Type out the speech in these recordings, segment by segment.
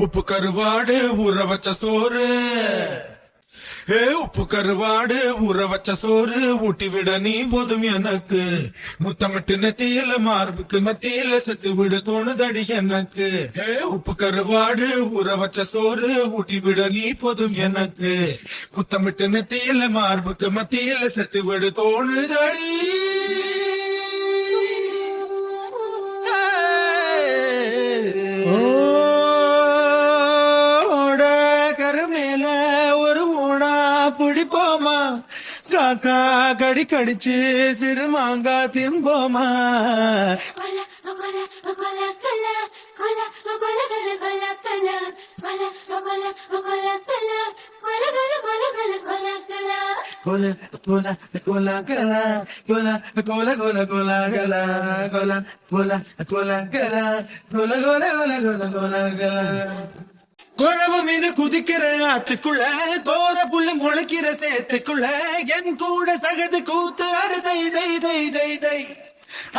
உப்பு கருவாடு ஊற வச்ச சோறு, உப்பு கருவாடு ஊற வச்ச சோறு ஊட்டி விட நீ போதும் எனக்கு. முத்தமிட்டு நெத்தியில மார்புக்கு மத்தியில செத்து விட தோணுதடி எனக்கு. உப்பு கருவாடு ஊற வச்ச சோறு ஊட்டி விட நீ போதும் எனக்கு. முத்தமிட்டு நெத்தியில மார்புக்கு மத்தியில செத்து விட தோணுதடி. பிடிப்போமா காக்கா கடி கடிச்சு சிறு மாங்கா திம்போமா. கோல கோல கோல கலா கோல கோல கோல கோல கலா கோல கோல கோல கலா கோல கோல கோல கோல கோல கலா. குழவு மீன் குதிக்கிற ஆத்துக்குள்ள கோர புல்லு முளைக்கிற சேத்துக்குள்ள என் கூட சகது கூத்து அடு தை தை தை தை தை.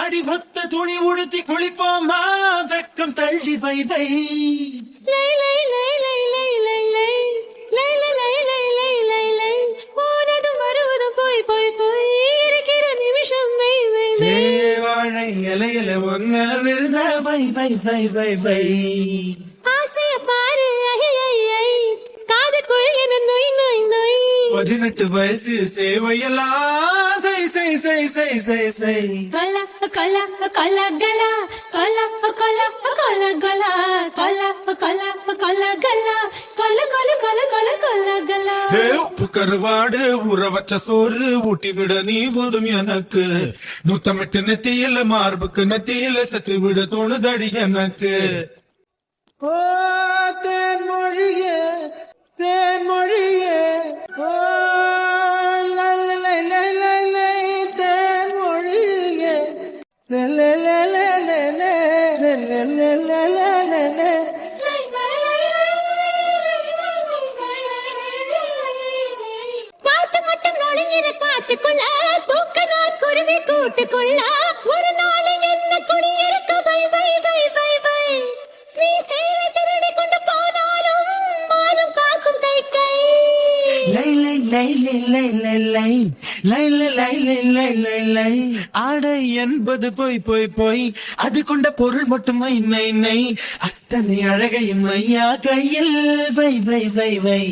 அடி பத்த துணி உடுத்தி குளிப்போமா வெக்கம் தள்ளி வை வை. போனதும் வருவதும் போய் போய் போய் இருக்கிற நிமிஷம் வை வை வை. வாழை இலையில ஒன்ன விருந்த வை வை வை வை வை. ஆசைய பாரு 18 வயசு சேவையெல்லாம் செய் செய் செய் செய் செய் செய். கல கல கல கல கல கல கல கல கல கல கல கல கல கல கல கல கல கல. உப்பு கருவாடு ஊற வச்ச சோறு ஊட்டி விட நீ போதும் எனக்கு. முத்தமிட்டு நெத்தியில மார்புக்கு நெத்தியில செத்து விட தோணுதடி எனக்கு. ஓ தேன்மொழியே தேன்மொழியே ஓ தேன்மொழியே. காத்து மட்டும் நுழையிற காட்டுக்குள்ள தூக்க நான் குருவி கூட்டுக்குள்ள ஒரு நாள் என்ன குடியிருக்க வை வை வை வை வை. நீ சேர திருடி கொண்டு போனாலும் மானம் காக்கும் கை கை. லை லை லை லை லை லை லை லை லை லை லை லை லை லை. ஆடை என்பது போய் போய் போய் அது கொண்ட பொருள் மட்டும் மை மை மை. அத்தனை அழகையும் மையா கையில் வை வை வை வை.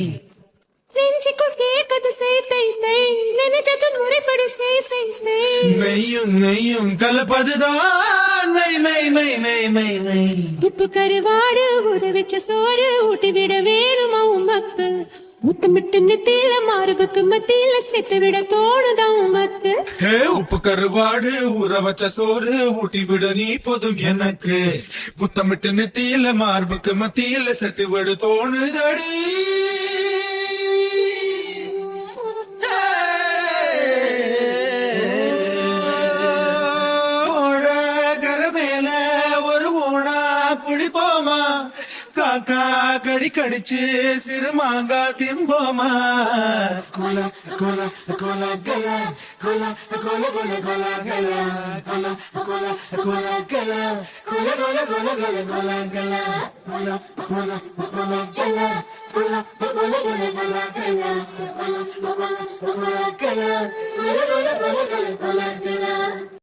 நெஞ்சுக்குள் கேட்கது தை தை தை நினைச்சதன் முறைப்படி செய் செய் செய். மெய்யும் நெய்யும் கலப்பதுதான் மை மை மை மை மை மை. உப்பு கருவாடு ஊற வச்ச சோறு ஊட்டி விட வேணுமா உமக்கு. முத்தமிட்டு நெத்தியில மார்புக்கு மத்தியில சேர்த்து விட தோணுதா உமக்கு. உப்பு கருவாடு ஊற வச்ச சோறு ஊட்டி விட நீ போதும் எனக்கு. முத்தமிட்டு நெத்தியில மார்புக்கு மத்தியில சேர்த்து விட தோணுதடி. பிடிப்போமா காக்கா கடி கடிச்சு சிறு மாங்கா திம்போமா. கோல கோல கோல கல கோல கோல கோல கோல கல கோல கோல கோல கல கோல கோல கோல கோல கோல கல கோல கோல கோல கல கோல கோல கோல கோல கல கோல கோல கோல கல கோல கோல